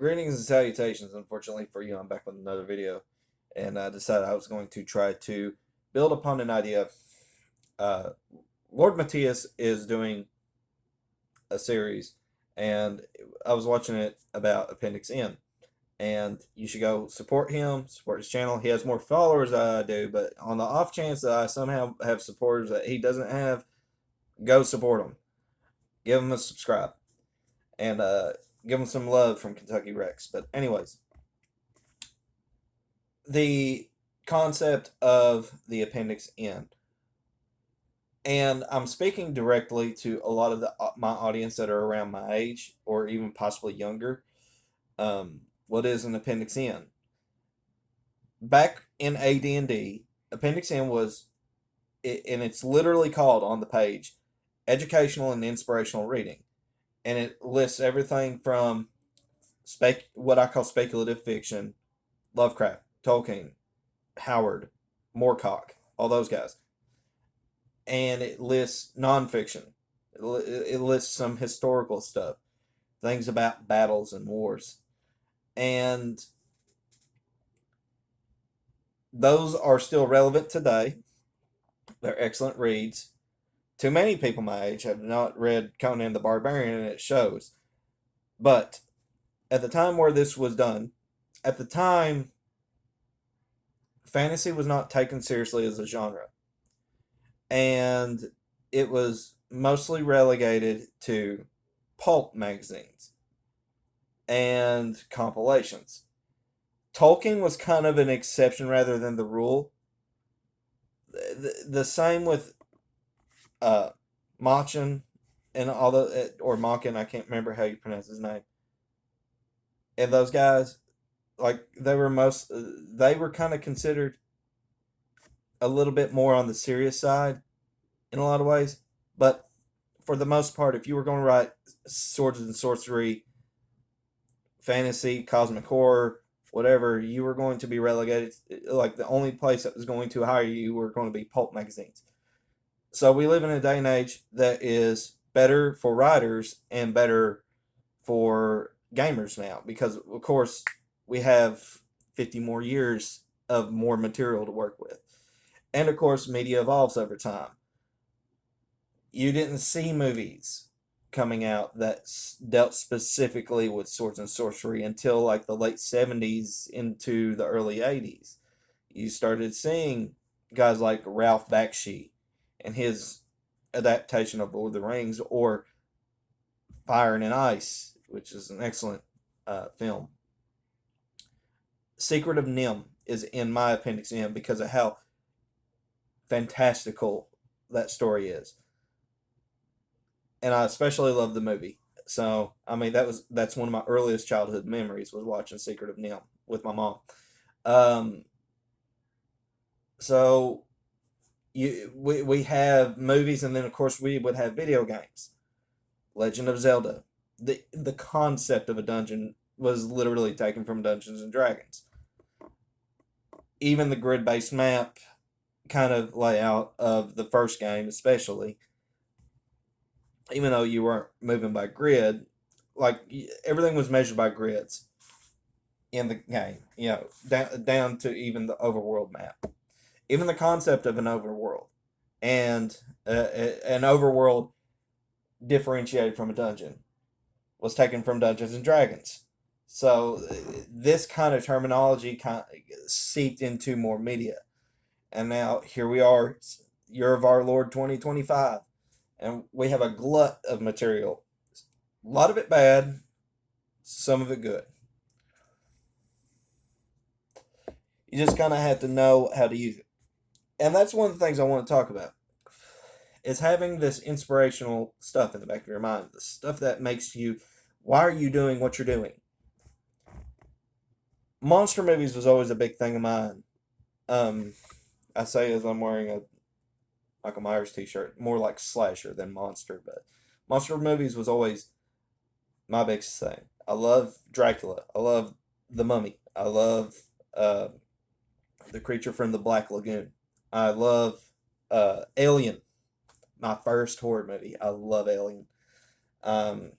Greetings and salutations. Unfortunately for you, I'm back with another video, and I decided I was going to try to build upon an idea. Uh, Lord Matthias is doing a series, and I was watching it about Appendix N, and you should go support him, support his channel. He has more followers than I do, but on the off chance that I somehow have supporters that he doesn't have, go support him. Give him a subscribe, and give him some love from Kentucky Rex. But anyways, the concept of the Appendix N. And I'm speaking directly to a lot of my audience that are around my age or even possibly younger. What is an Appendix N? Back in AD&D, Appendix N was, and it's literally called on the page, educational and inspirational reading. And it lists everything from what I call speculative fiction, Lovecraft, Tolkien, Howard, Moorcock, all those guys. And it lists nonfiction. It lists some historical stuff, things about battles and wars. And those are still relevant today. They're excellent reads. Too many people my age have not read Conan the Barbarian, and it shows. But at the time where this was done, at the time, fantasy was not taken seriously as a genre. And it was mostly relegated to pulp magazines and compilations. Tolkien was kind of an exception rather than the rule. The same with Machen and all the, or Machen, I can't remember how you pronounce his name. And those guys, like, they were kind of considered a little bit more on the serious side in a lot of ways. But for the most part, if you were going to write swords and sorcery, fantasy, cosmic horror, whatever, you were going to be relegated. Like, the only place that was going to hire you were going to be pulp magazines. So we live in a day and age that is better for writers and better for gamers now, because of course we have 50 more years of more material to work with. And of course, media evolves over time. You didn't see movies coming out that dealt specifically with swords and sorcery until like the late 70s into the early 80s. You started seeing guys like Ralph Bakshi and his adaptation of Lord of the Rings, or Fire and Ice, which is an excellent film. Secret of Nim is in my Appendix N because of how fantastical that story is. And I especially love the movie. So, I mean, that's one of my earliest childhood memories, was watching Secret of Nim with my mom. So we have movies, and then of course we would have video games. Legend of Zelda. The concept of a dungeon was literally taken from Dungeons and Dragons. Even the grid-based map kind of layout of the first game, especially, even though you weren't moving by grid, like, everything was measured by grids in the game, down to even the overworld map. Even the concept of an overworld, and an overworld differentiated from a dungeon, was taken from Dungeons and Dragons. So this kind of terminology kind of seeped into more media. And now here we are, year of our Lord 2025, and we have a glut of material. A lot of it bad, some of it good. You just kind of have to know how to use it. And that's one of the things I want to talk about, is having this inspirational stuff in the back of your mind, the stuff that makes you, why are you doing what you're doing? Monster movies was always a big thing of mine. I say as I'm wearing a Michael Myers t-shirt, more like slasher than monster, but monster movies was always my biggest thing. I love Dracula. I love The Mummy. I love The Creature from the Black Lagoon. I love Alien, my first horror movie. I love Alien. I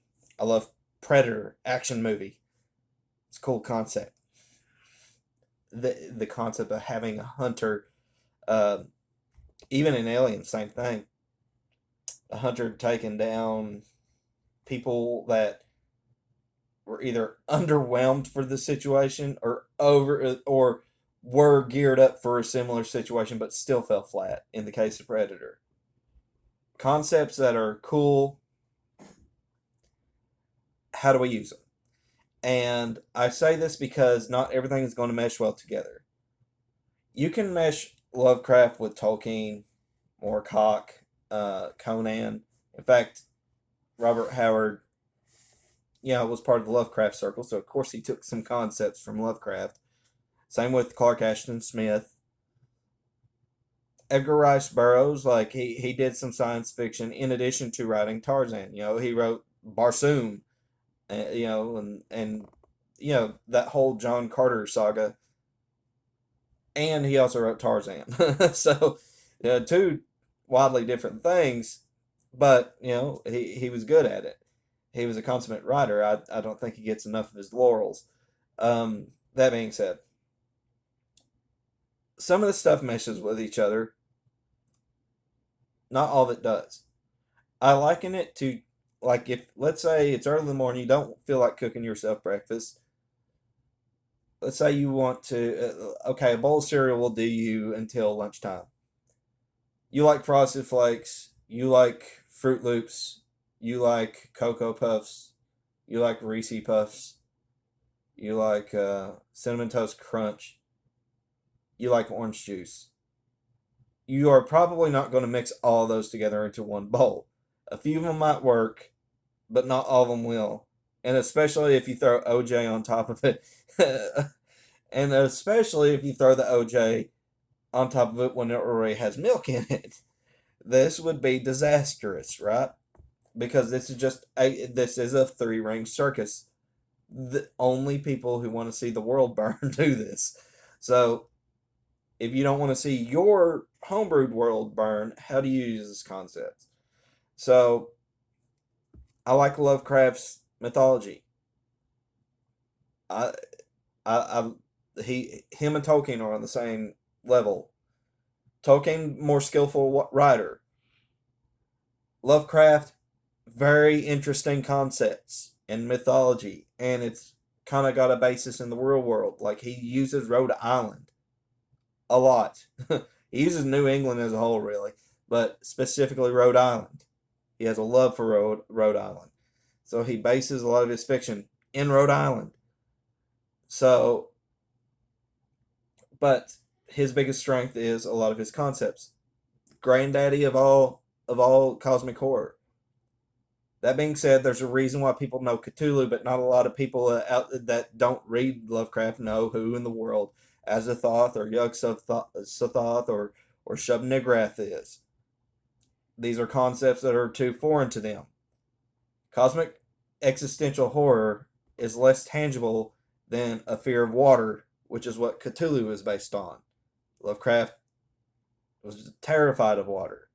love Predator, action movie. It's a cool concept. The concept of having a hunter, uh, even in Alien, same thing. A hunter taking down people that were either underwhelmed for the situation or were geared up for a similar situation but still fell flat in the case of Predator. Concepts that are cool, how do we use them? And I say this because not everything is going to mesh well together. You can mesh Lovecraft with Tolkien, Moorcock, Conan. In fact, Robert Howard, was part of the Lovecraft circle, so of course he took some concepts from Lovecraft. Same with Clark Ashton Smith. Edgar Rice Burroughs, like he did some science fiction in addition to writing Tarzan. He wrote Barsoom, and that whole John Carter saga, and he also wrote Tarzan. So, two wildly different things, but he was good at it. He was a consummate writer. I don't think he gets enough of his laurels. That being said, some of the stuff meshes with each other. Not all of it does. I liken it to, like, if let's say it's early in the morning, you don't feel like cooking yourself breakfast. Let's say you want to, okay, a bowl of cereal will do you until lunchtime. You like Frosted Flakes, you like Fruit Loops, you like Cocoa Puffs, you like Reese Puffs, you like Cinnamon Toast Crunch, you like orange juice. You are probably not going to mix all those together into one bowl. A few of them might work, but not all of them will. And especially if you throw OJ on top of it. And especially if you throw the OJ on top of it when it already has milk in it. This would be disastrous, right? Because this is a three-ring circus. The only people who want to see the world burn do this. So if you don't want to see your homebrewed world burn, how do you use this concept? So I like Lovecraft's mythology. I, him and Tolkien are on the same level. Tolkien, more skillful writer. Lovecraft, very interesting concepts and mythology, and it's kind of got a basis in the real world. Like, he uses Rhode Island a lot. He uses New England as a whole, really, but specifically Rhode Island. He has a love for Rhode Island. So he bases a lot of his fiction in Rhode Island. So, but his biggest strength is a lot of his concepts. Granddaddy of all cosmic horror. That being said, there's a reason why people know Cthulhu, but not a lot of people out that don't read Lovecraft know who in the world Azathoth or Yog-Sothoth or Shub-Niggurath is. These are concepts that are too foreign to them. Cosmic existential horror is less tangible than a fear of water, which is what Cthulhu is based on. Lovecraft was terrified of water.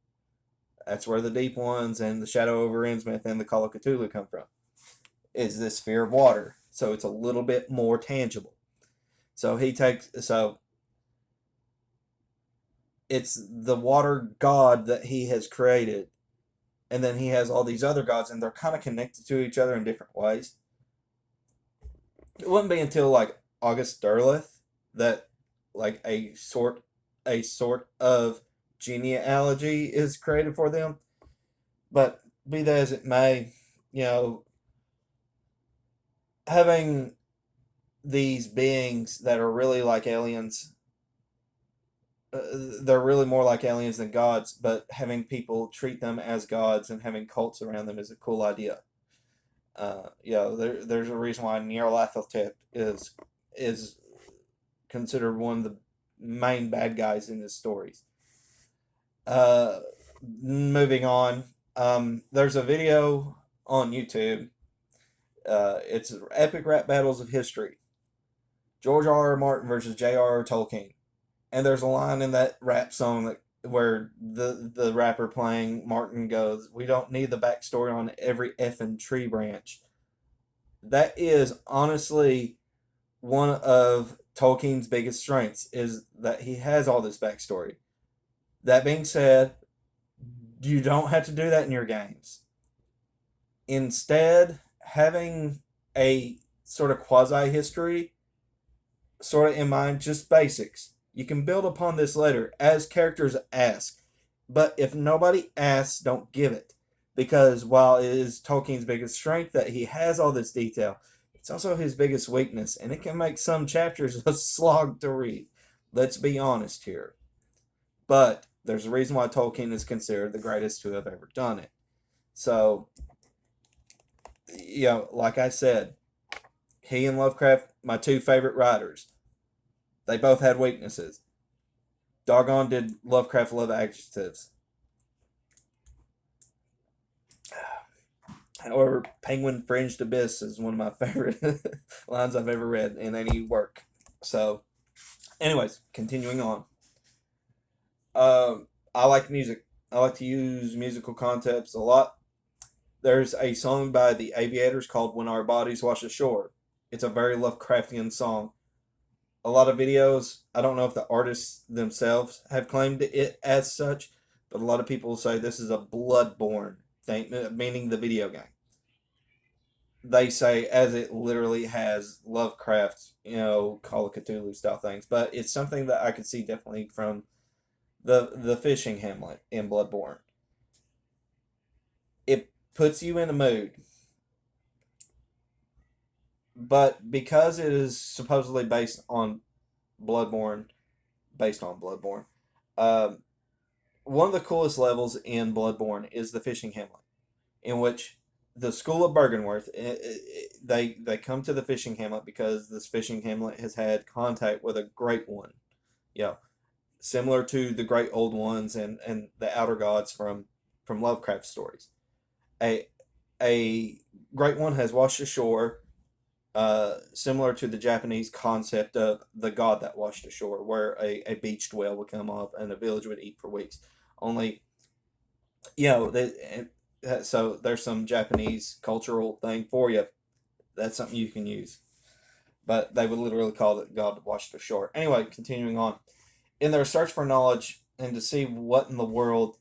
That's where the Deep Ones and the Shadow over Innsmouth and the Call of Cthulhu come from. Is this fear of water? So it's a little bit more tangible. So it's the water god that he has created, and then he has all these other gods, and they're kind of connected to each other in different ways. It wouldn't be until like August Derleth that like a sort of genealogy is created for them. But be that as it may, having these beings that are really like aliens, they're really more like aliens than gods, but having people treat them as gods and having cults around them is a cool idea. There's a reason why Nyarlathotep is considered one of the main bad guys in his stories. Moving on, there's a video on YouTube. It's Epic Rap Battles of History. George R. R. Martin versus J.R.R. Tolkien. And there's a line in that rap song where the rapper playing Martin goes, "We don't need the backstory on every effing tree branch." That is honestly one of Tolkien's biggest strengths is that he has all this backstory. That being said, you don't have to do that in your games. Instead, having a sort of quasi history sort of in mind, just basics. You can build upon this later as characters ask. But if nobody asks, don't give it. Because while it is Tolkien's biggest strength that he has all this detail, it's also his biggest weakness, and it can make some chapters a slog to read. Let's be honest here. But there's a reason why Tolkien is considered the greatest to have ever done it. So, like I said, he and Lovecraft, my two favorite writers, they both had weaknesses. Doggone did Lovecraft love adjectives. However, Penguin Fringed Abyss is one of my favorite lines I've ever read in any work. So, anyways, continuing on. I like music. I like to use musical concepts a lot. There's a song by the Aviators called When Our Bodies Wash Ashore. It's a very Lovecraftian song. A lot of videos, I don't know if the artists themselves have claimed it as such, but a lot of people say this is a Bloodborne thing, meaning the video game. They say as it literally has Lovecraft, Call of Cthulhu style things, but it's something that I could see definitely from the fishing hamlet in Bloodborne. It puts you in a mood, but because it is supposedly Bloodborne, based on Bloodborne, um, one of the coolest levels in Bloodborne is the fishing hamlet, in which the school of Bergenworth, they come to the fishing hamlet because this fishing hamlet has had contact with a great one, yeah, similar to the great old ones and the outer gods from Lovecraft stories. A a great one has washed ashore, similar to the Japanese concept of the god that washed ashore, where a beached whale would come up and a village would eat for weeks. Only, so there's some Japanese cultural thing for you. That's something you can use. But they would literally call it God washed ashore. Anyway, continuing on. In their search for knowledge and to see what in the world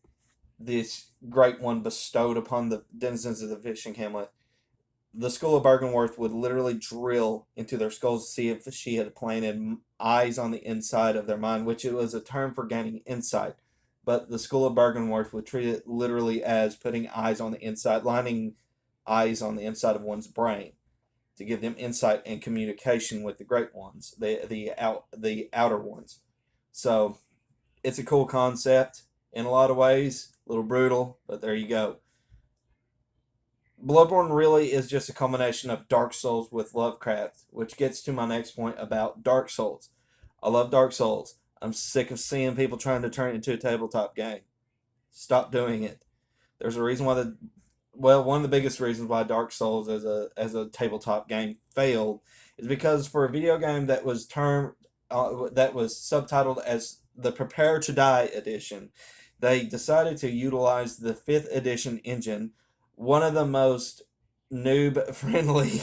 this great one bestowed upon the denizens of the fishing hamlet, the school of Bergenworth would literally drill into their skulls to see if she had planted eyes on the inside of their mind, which it was a term for gaining insight. But the school of Bergenworth would treat it literally as putting eyes on the inside, lining eyes on the inside of one's brain to give them insight and communication with the great ones, the outer ones. So it's a cool concept in a lot of ways, a little brutal, but there you go. Bloodborne really is just a combination of Dark Souls with Lovecraft, which gets to my next point about Dark Souls. I love Dark Souls. I'm sick of seeing people trying to turn it into a tabletop game. Stop doing it. There's a reason why one of the biggest reasons why Dark Souls as a tabletop game failed is because for a video game that was subtitled as the Prepare to Die edition, they decided to utilize the 5th edition engine, one of the most noob friendly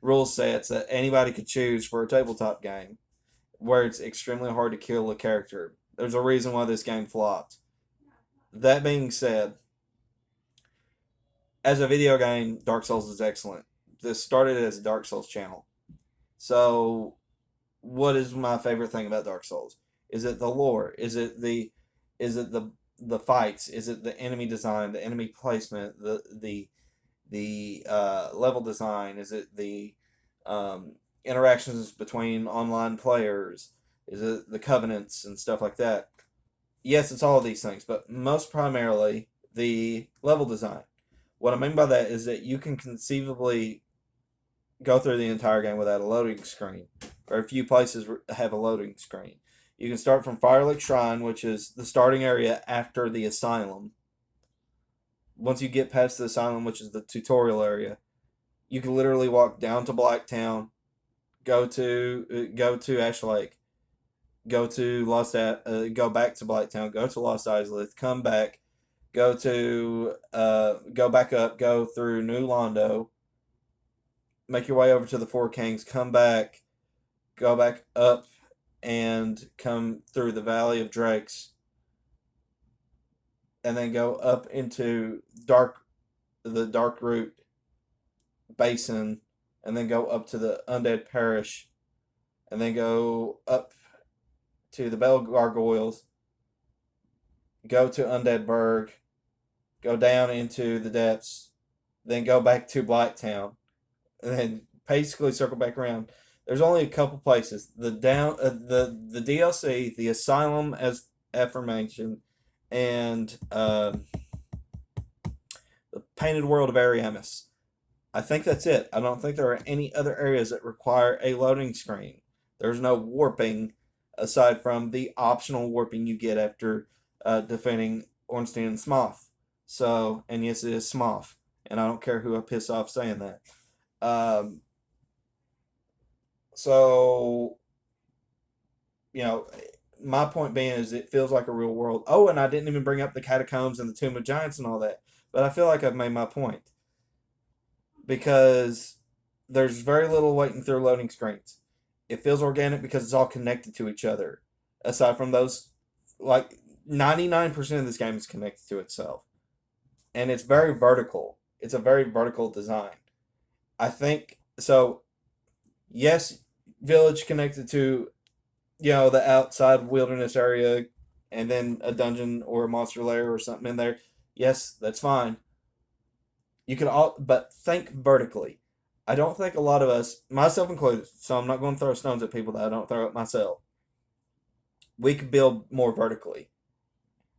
rule sets that anybody could choose for a tabletop game, where it's extremely hard to kill a character. There's a reason why this game flopped. That being said, as a video game, Dark Souls is excellent. This started as a Dark Souls channel. So, what is my favorite thing about Dark Souls? Is it the lore? Is it the fights? Is it the enemy design, the enemy placement, the level design? Is it the interactions between online players? Is it the covenants and stuff like that? Yes, it's all of these things, but most primarily the level design. What I mean by that is that you can conceivably go through the entire game without a loading screen, or a few places have a loading screen. You can start from Firelight Shrine, which is the starting area after the Asylum. Once you get past the Asylum, which is the tutorial area, you can literally walk down to Blacktown, go to Ash Lake, go back to Blacktown, go to Lost Isleth, come back, go back up, go through New Londo, make your way over to the Four Kings, come back, go back up, and come through the Valley of Drakes, and then go up into the Dark Root Basin, and then go up to the Undead Parish, and then go up to the Bell Gargoyles, go to Undead Burg, go down into the depths, then go back to Blacktown, and then basically circle back around. There's only a couple places. The DLC, the Asylum as aforementioned, and the Painted World of Ariamis. I think that's it. I don't think there are any other areas that require a loading screen. There's no warping aside from the optional warping you get after defending Ornstein and Smoth. So, and yes, it is Smoth, and I don't care who I piss off saying that. Um, so, you know, my point being is it feels like a real world. Oh, and I didn't even bring up the catacombs and the Tomb of Giants and all that, but I feel like I've made my point because there's very little waiting through loading screens. It feels organic because it's all connected to each other. Aside from those, like 99% of this game is connected to itself. And it's very vertical. It's a very vertical design. I think so. Yes, village connected to the outside wilderness area, and then a dungeon or a monster lair or something in there. Yes, that's fine. You can all, but think vertically. I don't think a lot of us, myself included, so I'm not going to throw stones at people that I don't throw at myself. We could build more vertically.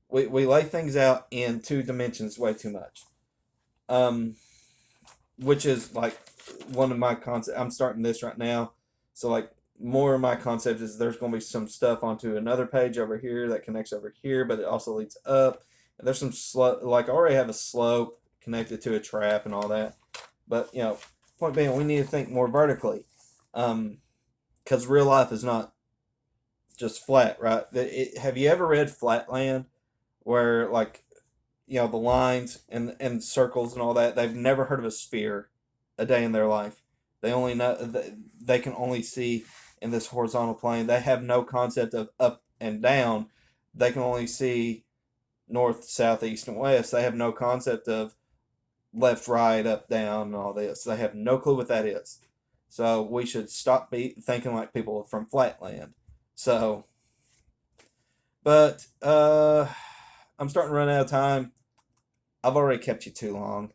We lay things out in two dimensions way too much. Um, which is like one of my concepts. I'm starting this right now, so like more of my concept is there's going to be some stuff onto another page over here that connects over here, but it also leads up. And there's some slope, like I already have a slope connected to a trap and all that. But point being, we need to think more vertically, because real life is not just flat, right? Have you ever read Flatland, where like the lines and circles and all that? They've never heard of a sphere a day in their life. They only know they can only see in this horizontal plane. They have no concept of up and down. They can only see north, south, east, and west. They have no concept of left, right, up, down, and all this. They have no clue what that is. So we should stop thinking like people from Flatland. So, but I'm starting to run out of time. I've already kept you too long.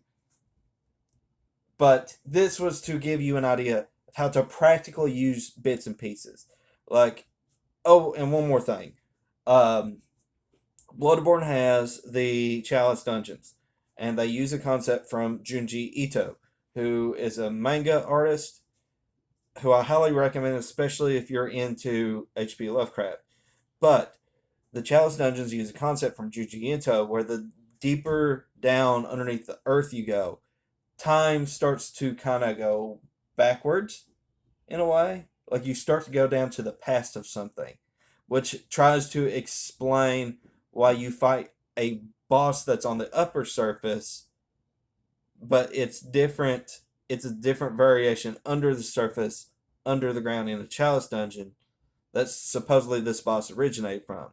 But this was to give you an idea of how to practically use bits and pieces. Like, oh, and one more thing. Um, Bloodborne has the Chalice Dungeons, and they use a concept from Junji Ito, who is a manga artist who I highly recommend, especially if you're into H.P. Lovecraft. But the Chalice Dungeons use a concept from Junji Ito where the deeper down underneath the earth you go, time starts to kind of go backwards in a way. Like you start to go down to the past of something, which tries to explain why you fight a boss that's on the upper surface, but it's different. It's a different variation under the surface, under the ground in a Chalice Dungeon that's supposedly this boss originated from.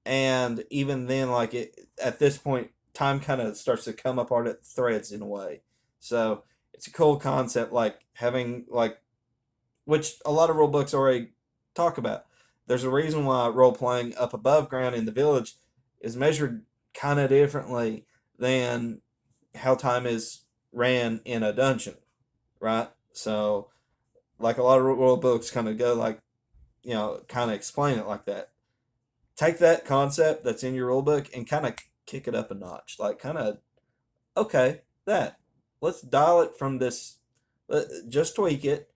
And even then, like at this point, time kind of starts to come apart at threads in a way. So it's a cool concept, like having like, which a lot of rule books already talk about. There's a reason why role playing up above ground in the village is measured kind of differently than how time is ran in a dungeon, right? So, like a lot of rule books kind of go like, kind of explain it like that. Take that concept that's in your rule book and kind of kick it up a notch. Like, kind of, okay, let's dial it from this, just tweak it.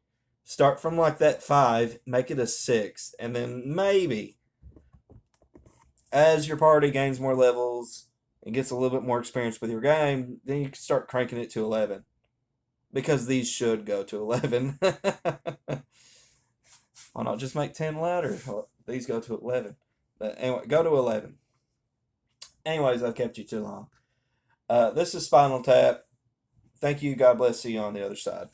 Start from like that 5, make it a 6, and then maybe as your party gains more levels and gets a little bit more experience with your game, then you can start cranking it to 11. Because these should go to 11. Why not just make 10 louder? These go to 11. But anyway, go to 11. Anyways, I've kept you too long. This is Spinal Tap. Thank you. God bless. See you on the other side.